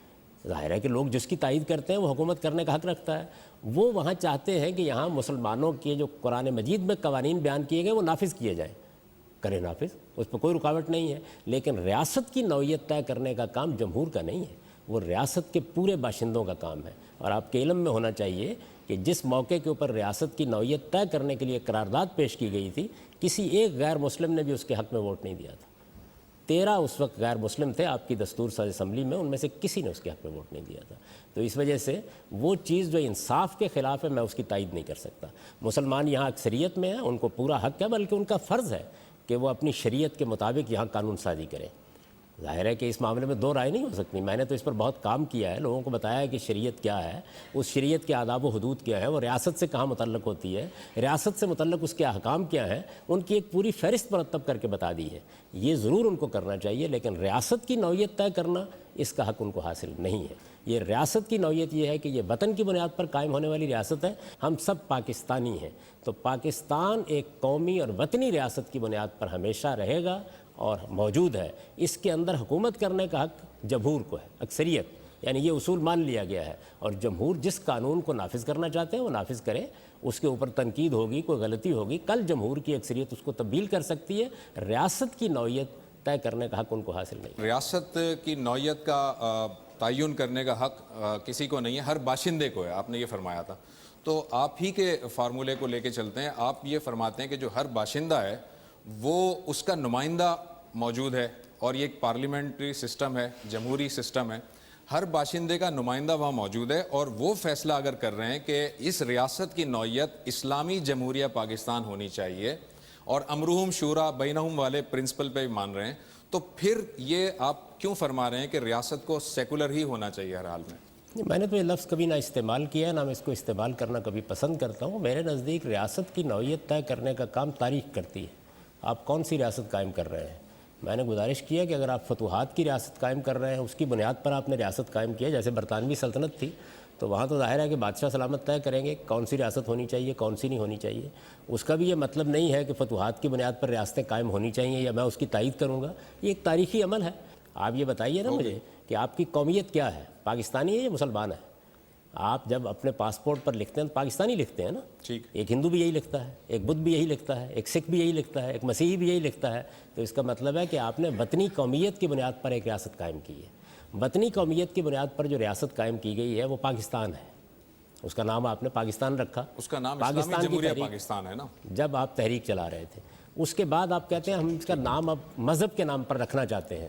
ظاہر ہے کہ لوگ جس کی تائید کرتے ہیں وہ حکومت کرنے کا حق رکھتا ہے. وہ وہاں چاہتے ہیں کہ یہاں مسلمانوں کے جو قرآن مجید میں قوانین بیان کیے گئے وہ نافذ کیے جائیں. کریں نافذ، اس پہ کوئی رکاوٹ نہیں ہے. لیکن ریاست کی نوعیت طے کرنے کا کام جمہور کا نہیں ہے، وہ ریاست کے پورے باشندوں کا کام ہے. اور آپ کے علم میں ہونا چاہیے کہ جس موقع کے اوپر ریاست کی نوعیت طے کرنے کے لیے قرارداد پیش کی گئی تھی، کسی ایک غیر مسلم نے بھی اس کے حق میں ووٹ نہیں دیا تھا. 13 اس وقت غیر مسلم تھے آپ کی دستور ساز اسمبلی میں، ان میں سے کسی نے اس کے حق میں ووٹ نہیں دیا تھا. تو اس وجہ سے وہ چیز جو انصاف کے خلاف ہے میں اس کی تائید نہیں کر سکتا. مسلمان یہاں اکثریت میں ہیں، ان کو پورا حق ہے، بلکہ ان کا فرض ہے کہ وہ اپنی شریعت کے مطابق یہاں قانون سازی کریں. ظاہر ہے کہ اس معاملے میں دو رائے نہیں ہو سکتی. میں نے تو اس پر بہت کام کیا ہے، لوگوں کو بتایا ہے کہ شریعت کیا ہے، اس شریعت کے آداب و حدود کیا ہے، وہ ریاست سے کہاں متعلق ہوتی ہے، ریاست سے متعلق اس کے احکام کیا ہیں، ان کی ایک پوری فہرست مرتب کر کے بتا دی ہے. یہ ضرور ان کو کرنا چاہیے، لیکن ریاست کی نوعیت طے کرنا اس کا حق ان کو حاصل نہیں ہے. یہ ریاست کی نوعیت یہ ہے کہ یہ وطن کی بنیاد پر قائم ہونے والی ریاست ہے. ہم سب پاکستانی ہیں، تو پاکستان ایک قومی اور وطنی ریاست کی بنیاد پر ہمیشہ رہے گا اور موجود ہے. اس کے اندر حکومت کرنے کا حق جمہور کو ہے، اکثریت. یعنی یہ اصول مان لیا گیا ہے اور جمہور جس قانون کو نافذ کرنا چاہتے ہیں وہ نافذ کریں. اس کے اوپر تنقید ہوگی، کوئی غلطی ہوگی، کل جمہور کی اکثریت اس کو تبدیل کر سکتی ہے. ریاست کی نوعیت طے کرنے کا حق ان کو حاصل نہیں. ریاست کی نوعیت کا تعین کرنے کا حق کسی کو نہیں ہے، ہر باشندے کو ہے. آپ نے یہ فرمایا تھا، تو آپ ہی کے فارمولے کو لے کے چلتے ہیں. آپ یہ فرماتے ہیں کہ جو ہر باشندہ ہے وہ اس کا نمائندہ موجود ہے، اور یہ ایک پارلیمنٹری سسٹم ہے، جمہوری سسٹم ہے. ہر باشندے کا نمائندہ وہاں موجود ہے اور وہ فیصلہ اگر کر رہے ہیں کہ اس ریاست کی نوعیت اسلامی جمہوریہ پاکستان ہونی چاہیے اور امرہم شورا بینہم والے پرنسپل پہ مان رہے ہیں، تو پھر یہ آپ کیوں فرما رہے ہیں کہ ریاست کو سیکولر ہی ہونا چاہیے ہر حال میں؟ میں نے تو یہ لفظ کبھی نہ استعمال کیا ہے، نہ میں اس کو استعمال کرنا کبھی پسند کرتا ہوں. میرے نزدیک ریاست کی نوعیت طے کرنے کا کام تاریخ کرتی ہے. آپ کون سی ریاست قائم کر رہے ہیں؟ میں نے گزارش کیا کہ اگر آپ فتوحات کی ریاست قائم کر رہے ہیں، اس کی بنیاد پر آپ نے ریاست قائم کیا، جیسے برطانوی سلطنت تھی، تو وہاں تو ظاہر ہے کہ بادشاہ سلامت طے کریں گے کون سی ریاست ہونی چاہیے، کون سی نہیں ہونی چاہیے. اس کا بھی یہ مطلب نہیں ہے کہ فتوحات کی بنیاد پر ریاستیں قائم ہونی چاہیے یا میں اس کی تائید کروں گا. یہ ایک تاریخی عمل ہے. آپ یہ بتائیے نا مجھے کہ آپ کی قومیت کیا ہے، پاکستانی ہے یا مسلمان ہے؟ آپ جب اپنے پاسپورٹ پر لکھتے ہیں تو پاکستانی لکھتے ہیں نا. ایک ہندو بھی یہی لکھتا ہے، ایک بدھ بھی یہی لکھتا ہے، ایک سکھ بھی یہی لکھتا ہے، ایک مسیحی بھی یہی لکھتا ہے. تو اس کا مطلب ہے کہ آپ نے وطنی قومیت کی بنیاد پر ایک ریاست قائم کی ہے. وطنی قومیت کی بنیاد پر جو ریاست قائم کی گئی ہے وہ پاکستان ہے. اس کا نام آپ نے پاکستان رکھا. اس کا نام اسلامی جمہوریہ پاکستان ہے نا. جب آپ تحریک چلا رہے تھے اس کے بعد آپ کہتے ہیں ہم اس کا نام اب مذہب کے نام پر رکھنا چاہتے ہیں.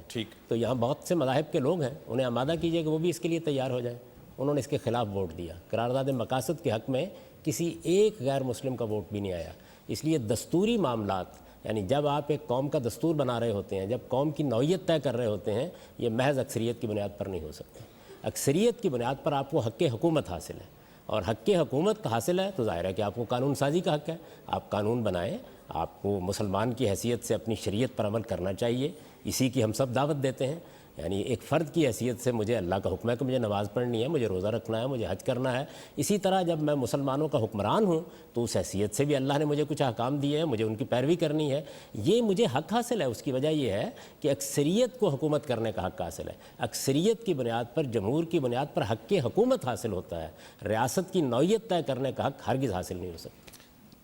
تو یہاں بہت سے مذاہب کے لوگ ہیں، انہیں آمادہ کیجئے کہ وہ بھی اس کے لیے تیار ہو جائیں. انہوں نے اس کے خلاف ووٹ دیا. قرارداد مقاصد کے حق میں کسی ایک غیر مسلم کا ووٹ بھی نہیں آیا. اس لیے دستوری معاملات، یعنی جب آپ ایک قوم کا دستور بنا رہے ہوتے ہیں، جب قوم کی نوعیت طے کر رہے ہوتے ہیں، یہ محض اکثریت کی بنیاد پر نہیں ہو سکتے. اکثریت کی بنیاد پر آپ کو حق حکومت حاصل ہے، اور حق حکومت کا حاصل ہے تو ظاہر ہے کہ آپ کو قانون سازی کا حق ہے. آپ قانون بنائیں. آپ کو مسلمان کی حیثیت سے اپنی شریعت پر عمل کرنا چاہیے، اسی کی ہم سب دعوت دیتے ہیں. یعنی ایک فرد کی حیثیت سے مجھے اللہ کا حکم ہے کہ مجھے نماز پڑھنی ہے، مجھے روزہ رکھنا ہے، مجھے حج کرنا ہے. اسی طرح جب میں مسلمانوں کا حکمران ہوں تو اس حیثیت سے بھی اللہ نے مجھے کچھ احکام دیے ہیں، مجھے ان کی پیروی کرنی ہے. یہ مجھے حق حاصل ہے. اس کی وجہ یہ ہے کہ اکثریت کو حکومت کرنے کا حق حاصل ہے. اکثریت کی بنیاد پر، جمہور کی بنیاد پر حق حکومت حاصل ہوتا ہے. ریاست کی نوعیت طے کرنے کا حق ہرگز حاصل نہیں ہو سکتا.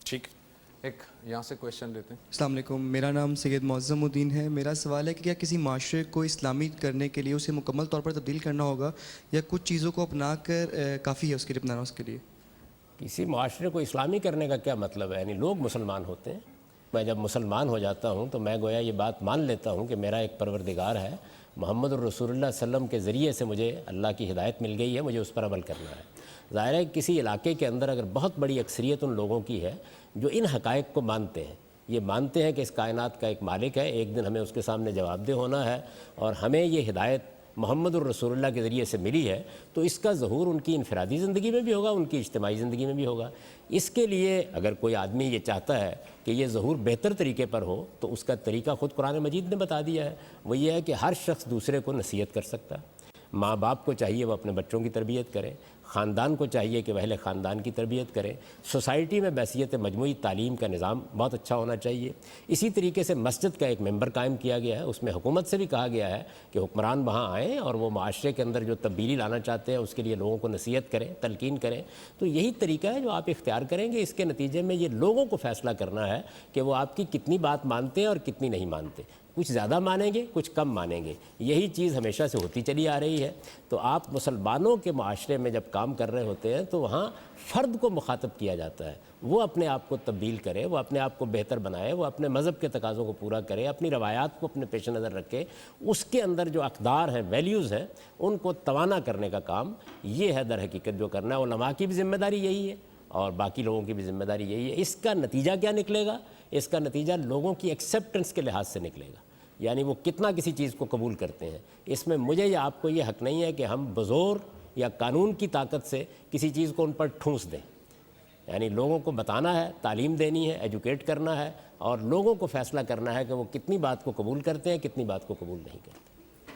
ٹھیک، ایک یہاں سے کویشچن لیتے ہیں. السلام علیکم، میرا نام سید معظم الدین ہے. میرا سوال ہے کہ کیا کسی معاشرے کو اسلامی کرنے کے لیے اسے مکمل طور پر تبدیل کرنا ہوگا یا کچھ چیزوں کو اپنا کر کافی ہے اس کے لیے اپنانا اس کے لیے؟ کسی معاشرے کو اسلامی کرنے کا کیا مطلب ہے؟ یعنی لوگ مسلمان ہوتے ہیں. میں جب مسلمان ہو جاتا ہوں تو میں گویا یہ بات مان لیتا ہوں کہ میرا ایک پروردگار ہے، محمد الرسول اللہ صلی اللہ علیہ وسلم کے ذریعے سے مجھے اللہ کی ہدایت مل گئی ہے، مجھے اس پر عمل کرنا ہے. ظاہر ہے کسی علاقے کے اندر اگر بہت بڑی اکثریت ان لوگوں کی ہے جو ان حقائق کو مانتے ہیں، یہ مانتے ہیں کہ اس کائنات کا ایک مالک ہے، ایک دن ہمیں اس کے سامنے جواب دہ ہونا ہے اور ہمیں یہ ہدایت محمد الرسول اللہ کے ذریعے سے ملی ہے، تو اس کا ظہور ان کی انفرادی زندگی میں بھی ہوگا، ان کی اجتماعی زندگی میں بھی ہوگا. اس کے لیے اگر کوئی آدمی یہ چاہتا ہے کہ یہ ظہور بہتر طریقے پر ہو تو اس کا طریقہ خود قرآن مجید نے بتا دیا ہے. وہ یہ ہے کہ ہر شخص دوسرے کو نصیحت کر سکتا ہے. ماں باپ کو چاہیے وہ اپنے بچوں کی تربیت کرے، خاندان کو چاہیے کہ وہ اہل خاندان کی تربیت کرے، سوسائٹی میں بحیثیت مجموعی تعلیم کا نظام بہت اچھا ہونا چاہیے. اسی طریقے سے مسجد کا ایک ممبر قائم کیا گیا ہے، اس میں حکومت سے بھی کہا گیا ہے کہ حکمران وہاں آئیں اور وہ معاشرے کے اندر جو تبدیلی لانا چاہتے ہیں اس کے لیے لوگوں کو نصیحت کریں، تلقین کریں. تو یہی طریقہ ہے جو آپ اختیار کریں گے. اس کے نتیجے میں یہ لوگوں کو فیصلہ کرنا ہے کہ وہ آپ کی کتنی بات مانتے ہیں اور کتنی نہیں مانتے. کچھ زیادہ مانیں گے، کچھ کم مانیں گے. یہی چیز ہمیشہ سے ہوتی چلی آ رہی ہے. تو آپ مسلمانوں کے معاشرے میں جب کام کر رہے ہوتے ہیں تو وہاں فرد کو مخاطب کیا جاتا ہے. وہ اپنے آپ کو تبدیل کرے، وہ اپنے آپ کو بہتر بنائے، وہ اپنے مذہب کے تقاضوں کو پورا کرے، اپنی روایات کو اپنے پیش نظر رکھے. اس کے اندر جو اقدار ہیں، ویلیوز ہیں، ان کو توانا کرنے کا کام یہ ہے در حقیقت جو کرنا ہے. علماء کی بھی ذمہ داری یہی ہے اور باقی لوگوں کی بھی ذمہ داری یہی ہے. اس کا نتیجہ کیا نکلے گا؟ اس کا نتیجہ لوگوں کی ایکسیپٹنس کے لحاظ سے نکلے گا. یعنی وہ کتنا کسی چیز کو قبول کرتے ہیں. اس میں مجھے یا آپ کو یہ حق نہیں ہے کہ ہم بزور یا قانون کی طاقت سے کسی چیز کو ان پر ٹھونس دیں. یعنی لوگوں کو بتانا ہے، تعلیم دینی ہے، ایجوکیٹ کرنا ہے اور لوگوں کو فیصلہ کرنا ہے کہ وہ کتنی بات کو قبول کرتے ہیں، کتنی بات کو قبول نہیں کرتے.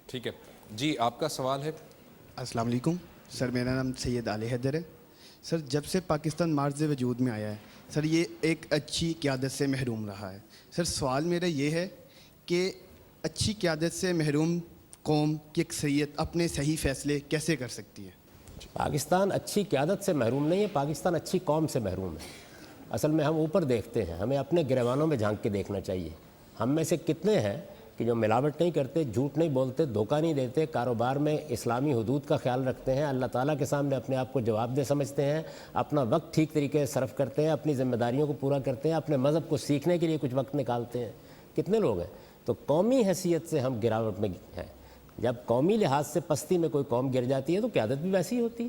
ٹھیک ہے جی، آپ کا سوال ہے. السلام علیکم سر، میرا نام سید علی حیدر ہے. سر جب سے پاکستان مارز وجود میں آیا ہے سر، یہ ایک اچھی قیادت سے محروم رہا ہے. سر سوال میرا یہ ہے کہ اچھی قیادت سے محروم قوم کی اکثریت اپنے صحیح فیصلے کیسے کر سکتی ہے؟ پاکستان اچھی قیادت سے محروم نہیں ہے، پاکستان اچھی قوم سے محروم ہے. اصل میں ہم اوپر دیکھتے ہیں، ہمیں اپنے گریبانوں میں جھانک کے دیکھنا چاہیے. ہم میں سے کتنے ہیں کہ جو ملاوٹ نہیں کرتے، جھوٹ نہیں بولتے، دھوکہ نہیں دیتے، کاروبار میں اسلامی حدود کا خیال رکھتے ہیں، اللہ تعالیٰ کے سامنے اپنے آپ کو جواب دہ سمجھتے ہیں، اپنا وقت ٹھیک طریقے سے صرف کرتے ہیں، اپنی ذمہ داریوں کو پورا کرتے ہیں، اپنے مذہب کو سیکھنے کے لیے کچھ وقت نکالتے ہیں. کتنے لوگ ہیں؟ تو قومی حیثیت سے ہم گراوٹ میں ہیں. جب قومی لحاظ سے پستی میں کوئی قوم گر جاتی ہے تو قیادت بھی ویسی ہی ہوتی ہے.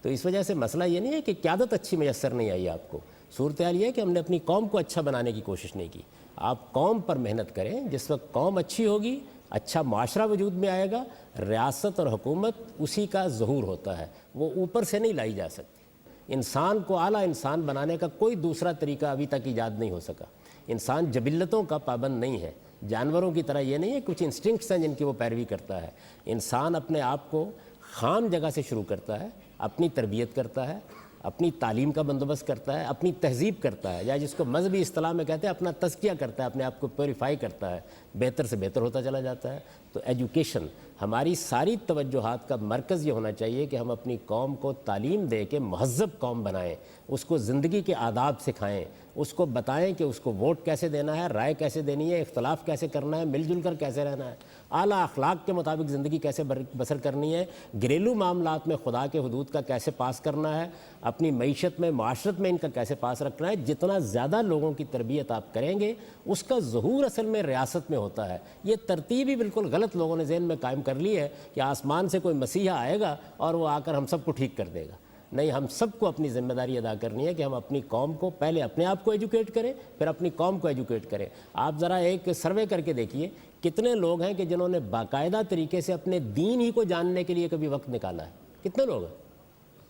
تو اس وجہ سے مسئلہ یہ نہیں ہے کہ قیادت اچھی میسر نہیں آئی آپ کو. صورتحال یہ ہے کہ ہم نے اپنی قوم کو اچھا بنانے کی کوشش نہیں کی. آپ قوم پر محنت کریں. جس وقت قوم اچھی ہوگی، اچھا معاشرہ وجود میں آئے گا. ریاست اور حکومت اسی کا ظہور ہوتا ہے، وہ اوپر سے نہیں لائی جا سکتی. انسان کو اعلیٰ انسان بنانے کا کوئی دوسرا طریقہ ابھی تک ایجاد نہیں ہو سکا. انسان جبلتوں کا پابند نہیں ہے، جانوروں کی طرح یہ نہیں ہے کچھ انسٹنکٹس ہیں جن کی وہ پیروی کرتا ہے. انسان اپنے آپ کو خام جگہ سے شروع کرتا ہے، اپنی تربیت کرتا ہے، اپنی تعلیم کا بندوبست کرتا ہے، اپنی تہذیب کرتا ہے، یا جس کو مذہبی اصطلاح میں کہتے ہیں اپنا تزکیہ کرتا ہے، اپنے آپ کو پیوریفائی کرتا ہے، بہتر سے بہتر ہوتا چلا جاتا ہے. تو ایجوکیشن ہماری ساری توجہات کا مرکز یہ ہونا چاہیے کہ ہم اپنی قوم کو تعلیم دے کے مہذب قوم بنائیں، اس کو زندگی کے آداب سکھائیں، اس کو بتائیں کہ اس کو ووٹ کیسے دینا ہے، رائے کیسے دینی ہے، اختلاف کیسے کرنا ہے، مل جل کر کیسے رہنا ہے، اعلیٰ اخلاق کے مطابق زندگی کیسے بسر کرنی ہے، گھریلو معاملات میں خدا کے حدود کا کیسے پاس کرنا ہے، اپنی معیشت میں، معاشرت میں ان کا کیسے پاس رکھنا ہے. جتنا زیادہ لوگوں کی تربیت آپ کریں گے اس کا ظہور اصل میں ریاست میں ہوتا ہے. یہ ترتیب ہی بالکل غلط لوگوں نے ذہن میں قائم کر لی ہے کہ آسمان سے کوئی مسیحا آئے گا اور وہ آ کر ہم سب کو ٹھیک کر دے گا. نہیں، ہم سب کو اپنی ذمہ داری ادا کرنی ہے کہ ہم اپنی قوم کو پہلے اپنے آپ کو ایجوکیٹ کریں، پھر اپنی قوم کو ایجوکیٹ کریں. آپ ذرا ایک سروے کر کے دیکھیے کتنے لوگ ہیں کہ جنہوں نے باقاعدہ طریقے سے اپنے دین ہی کو جاننے کے لیے کبھی وقت نکالا ہے. کتنے لوگ ہیں؟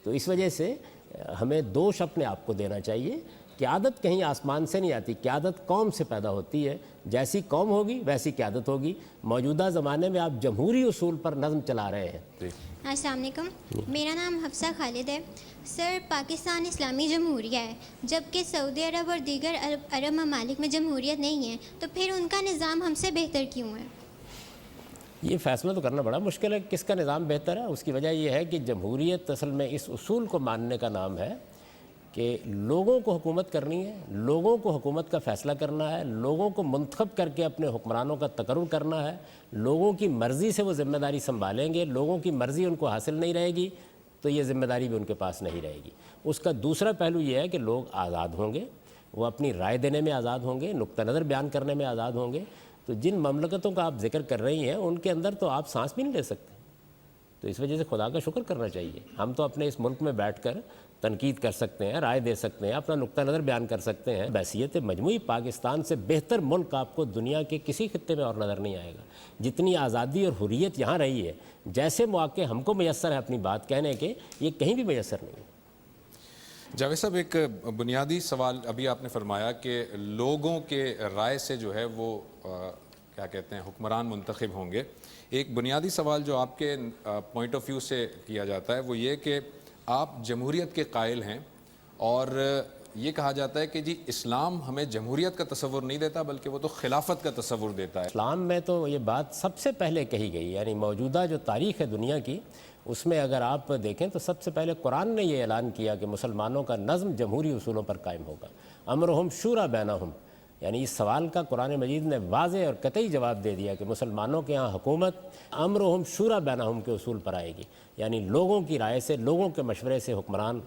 تو اس وجہ سے ہمیں دوش اپنے آپ کو دینا چاہیے قیادت کہیں آسمان سے نہیں آتی، قیادت قوم سے پیدا ہوتی ہے، جیسی قوم ہوگی ویسی قیادت ہوگی۔ موجودہ زمانے میں آپ جمہوری اصول پر نظم چلا رہے ہیں۔ السلام علیکم، میرا نام حفصہ خالد ہے۔ سر، پاکستان اسلامی جمہوریہ ہے، جبکہ سعودی عرب اور دیگر عرب ممالک میں جمہوریت نہیں ہے، تو پھر ان کا نظام ہم سے بہتر کیوں ہے؟ یہ فیصلہ تو کرنا بڑا مشکل ہے کس کا نظام بہتر ہے۔ اس کی وجہ یہ ہے کہ جمہوریت اصل میں اس اصول کو ماننے کا نام ہے کہ لوگوں کو حکومت کرنی ہے، لوگوں کو حکومت کا فیصلہ کرنا ہے، لوگوں کو منتخب کر کے اپنے حکمرانوں کا تقرر کرنا ہے، لوگوں کی مرضی سے وہ ذمہ داری سنبھالیں گے، لوگوں کی مرضی ان کو حاصل نہیں رہے گی تو یہ ذمہ داری بھی ان کے پاس نہیں رہے گی۔ اس کا دوسرا پہلو یہ ہے کہ لوگ آزاد ہوں گے، وہ اپنی رائے دینے میں آزاد ہوں گے، نقطہ نظر بیان کرنے میں آزاد ہوں گے۔ تو جن مملکتوں کا آپ ذکر کر رہی ہیں ان کے اندر تو آپ سانس بھی نہیں لے سکتے، تو اس وجہ سے خدا کا شکر کرنا چاہیے۔ ہم تو اپنے اس ملک میں بیٹھ کر تنقید کر سکتے ہیں، رائے دے سکتے ہیں، اپنا نقطہ نظر بیان کر سکتے ہیں۔ بحیثیت مجموعی پاکستان سے بہتر ملک آپ کو دنیا کے کسی خطے میں اور نظر نہیں آئے گا۔ جتنی آزادی اور حریت یہاں رہی ہے، جیسے مواقع ہم کو میسر ہے اپنی بات کہنے کے، یہ کہیں بھی میسر نہیں ہے۔ جاوید صاحب، ایک بنیادی سوال ابھی آپ نے فرمایا کہ لوگوں کے رائے سے جو ہے وہ کیا کہتے ہیں حکمران منتخب ہوں گے۔ ایک بنیادی سوال جو آپ کے پوائنٹ آف ویو سے کیا جاتا ہے وہ یہ کہ آپ جمہوریت کے قائل ہیں، اور یہ کہا جاتا ہے کہ جی اسلام ہمیں جمہوریت کا تصور نہیں دیتا بلکہ وہ تو خلافت کا تصور دیتا ہے۔ اسلام میں تو یہ بات سب سے پہلے کہی گئی، یعنی موجودہ جو تاریخ ہے دنیا کی، اس میں اگر آپ دیکھیں تو سب سے پہلے قرآن نے یہ اعلان کیا کہ مسلمانوں کا نظم جمہوری اصولوں پر قائم ہوگا۔ امرہم شورا بینہم، یعنی اس سوال کا قرآن مجید نے واضح اور قطعی جواب دے دیا کہ مسلمانوں کے ہاں حکومت امرہم شورا بینہم کے اصول پر آئے گی، یعنی لوگوں کی رائے سے، لوگوں کے مشورے سے حکمران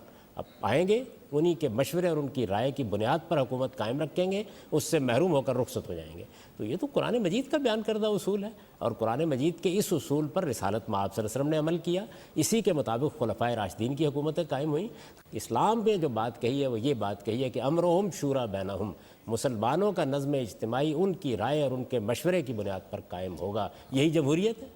آئیں گے، انہی کے مشورے اور ان کی رائے کی بنیاد پر حکومت قائم رکھیں گے، اس سے محروم ہو کر رخصت ہو جائیں گے۔ تو یہ تو قرآن مجید کا بیان کردہ اصول ہے، اور قرآن مجید کے اس اصول پر رسالت مآب صلی اللہ علیہ وسلم نے عمل کیا، اسی کے مطابق خلفائے راشدین کی حکومتیں قائم ہوئیں۔ اسلام میں جو بات کہی ہے وہ یہ بات کہی ہے کہ امرہم شورا بینہم، مسلمانوں کا نظم اجتماعی ان کی رائے اور ان کے مشورے کی بنیاد پر قائم ہوگا، یہی جمہوریت ہے۔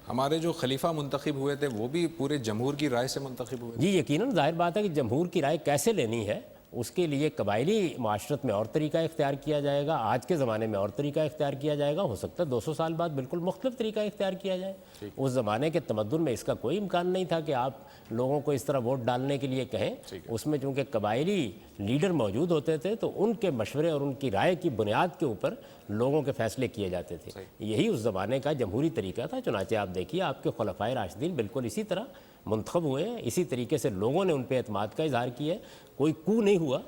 ہمارے جو خلیفہ منتخب ہوئے تھے وہ بھی پورے جمہور کی رائے سے منتخب ہوئے تھے۔ جی یقیناً، ظاہر بات ہے کہ جمہور کی رائے کیسے لینی ہے اس کے لیے قبائلی معاشرت میں اور طریقہ اختیار کیا جائے گا، آج کے زمانے میں اور طریقہ اختیار کیا جائے گا، ہو سکتا ہے 200 سال بعد بالکل مختلف طریقہ اختیار کیا جائے۔ اس زمانے کے تمدن میں اس کا کوئی امکان نہیں تھا کہ آپ لوگوں کو اس طرح ووٹ ڈالنے کے لیے کہیں۔ اس میں چونکہ قبائلی لیڈر موجود ہوتے تھے تو ان کے مشورے اور ان کی رائے کی بنیاد کے اوپر لوگوں کے فیصلے کیے جاتے تھے۔ یہی اس زمانے کا جمہوری طریقہ تھا۔ چنانچہ آپ دیکھیے آپ کے خلفائے راشدین بالکل اسی طرح منتخب ہوئے ہیں، اسی طریقے سے لوگوں نے ان پہ اعتماد کا اظہار کیا ہے، کوئی کو نہیں ہوا،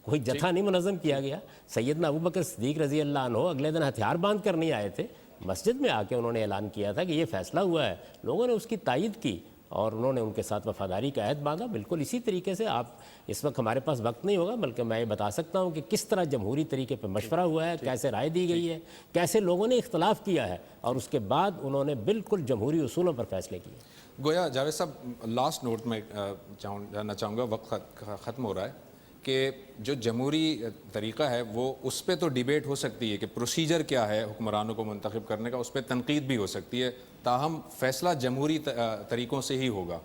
کوئی جتھا نہیں منظم کیا گیا۔ سیدنا ابوبکر صدیق رضی اللہ عنہ اگلے دن ہتھیار باندھ کر نہیں آئے تھے، مسجد میں آ کے انہوں نے اعلان کیا تھا کہ یہ فیصلہ ہوا ہے، لوگوں نے اس کی تائید کی اور انہوں نے ان کے ساتھ وفاداری کا عہد باندھا۔ بالکل اسی طریقے سے آپ، اس وقت ہمارے پاس وقت نہیں ہوگا بلکہ میں یہ بتا سکتا ہوں کہ کس طرح جمہوری طریقے پہ مشورہ ہوا ہے، کیسے رائے دی گئی ہے، کیسے لوگوں نے اختلاف کیا ہے اور اس کے بعد انہوں نے بالکل جمہوری اصولوں پر فیصلے کیے۔ گویا جاوید صاحب لاسٹ نوٹ میں جاننا چاہوں گا، وقت ختم ہو رہا ہے، کہ جو جمہوری طریقہ ہے وہ اس پہ تو ڈیبیٹ ہو سکتی ہے کہ پروسیجر کیا ہے حکمرانوں کو منتخب کرنے کا، اس پہ تنقید بھی ہو سکتی ہے، تاہم فیصلہ جمہوری طریقوں سے ہی ہوگا۔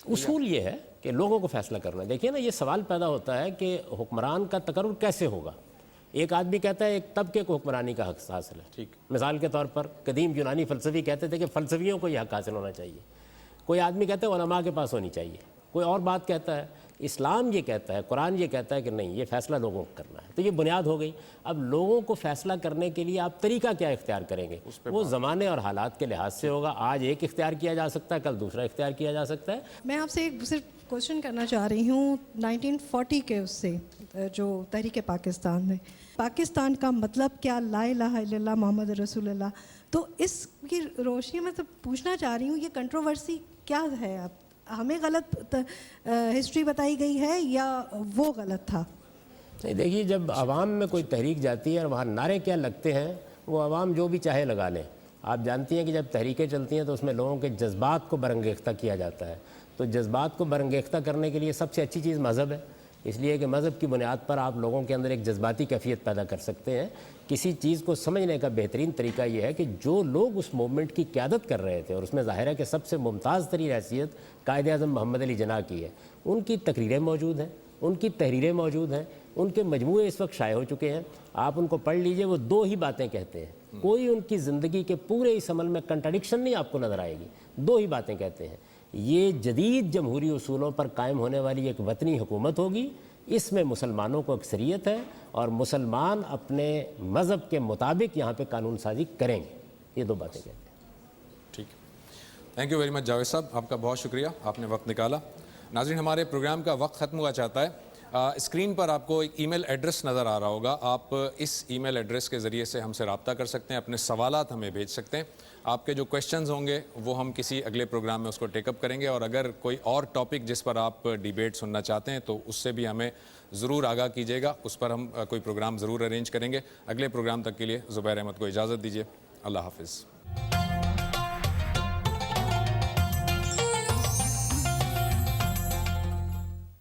اصول یہ ہے کہ لوگوں کو فیصلہ کرنا ہے۔ دیکھیے نا، یہ سوال پیدا ہوتا ہے کہ حکمران کا تقرر کیسے ہوگا۔ ایک آدمی کہتا ہے ایک طبقے کو حکمرانی کا حق حاصل ہے، مثال کے طور پر قدیم یونانی فلسفی کہتے تھے کہ فلسفیوں کو یہ حق حاصل ہونا چاہیے، کوئی آدمی کہتا ہے علماء کے پاس ہونی چاہیے، کوئی اور بات کہتا ہے۔ اسلام یہ کہتا ہے، قرآن یہ کہتا ہے کہ نہیں، یہ فیصلہ لوگوں کو کرنا ہے۔ تو یہ بنیاد ہو گئی۔ اب لوگوں کو فیصلہ کرنے کے لیے آپ طریقہ کیا اختیار کریں گے، وہ زمانے اور حالات کے لحاظ سے ہوگا۔ آج ایک اختیار کیا جا سکتا ہے، کل دوسرا اختیار کیا جا سکتا ہے۔ میں آپ سے ایک صرف کوشچن کرنا چاہ رہی ہوں 1940 کے اس سے جو تحریک پاکستان میں، پاکستان کا مطلب کیا، لا الہ الا اللہ محمد رسول اللہ، تو اس کی روشنی میں تو پوچھنا چاہ رہی ہوں یہ کنٹروورسی کیا ہے؟ اب ہمیں غلط ہسٹری بتائی گئی ہے یا وہ غلط تھا؟ دیکھیے، جب عوام میں کوئی تحریک جاتی ہے اور وہاں نعرے کیا لگتے ہیں، وہ عوام جو بھی چاہے لگا لیں۔ آپ جانتی ہیں کہ جب تحریکیں چلتی ہیں تو اس میں لوگوں کے جذبات کو برانگیختہ کیا جاتا ہے، تو جذبات کو برانگیختہ کرنے کے لیے سب سے اچھی چیز مذہب ہے، اس لیے کہ مذہب کی بنیاد پر آپ لوگوں کے اندر ایک جذباتی کیفیت پیدا کر سکتے ہیں۔ کسی چیز کو سمجھنے کا بہترین طریقہ یہ ہے کہ جو لوگ اس موومنٹ کی قیادت کر رہے تھے، اور اس میں ظاہر ہے کہ سب سے ممتاز ترین حیثیت قائد اعظم محمد علی جناح کی ہے، ان کی تقریریں موجود ہیں، ان کی تحریریں موجود ہیں، ان کے مجموعے اس وقت شائع ہو چکے ہیں, آپ ان کو پڑھ لیجئے, وہ 2 ہی باتیں کہتے ہیں, کوئی ان کی زندگی کے پورے اس عمل میں کنٹرڈکشن نہیں آپ کو نظر آئے گی, 2 ہی باتیں کہتے ہیں. یہ جدید جمہوری اصولوں پر قائم ہونے والی ایک وطنی حکومت ہوگی, اس میں مسلمانوں کو اکثریت ہے اور مسلمان اپنے مذہب کے مطابق یہاں پہ قانون سازی کریں گے. یہ 2 باتیں کہتے ہیں. ٹھیک ہے, thank you very much Javed صاحب, آپ کا بہت شکریہ, آپ نے وقت نکالا. ناظرین, ہمارے پروگرام کا وقت ختم ہوا چاہتا ہے. اسکرین پر آپ کو ایک ای میل ایڈریس نظر آ رہا ہوگا, آپ اس ای میل ایڈریس کے ذریعے سے ہم سے رابطہ کر سکتے ہیں, اپنے سوالات ہمیں بھیج سکتے ہیں. آپ کے جو کویشچنز ہوں گے وہ ہم کسی اگلے پروگرام میں اس کو ٹیک اپ کریں گے, اور اگر کوئی اور ٹاپک جس پر آپ ڈیبیٹ سننا چاہتے ہیں تو اس سے بھی ہمیں ضرور آگاہ کیجیے گا, اس پر ہم کوئی پروگرام ضرور ارینج کریں گے. اگلے پروگرام تک کے لیے زبیر احمد کو اجازت دیجیے. اللہ حافظ.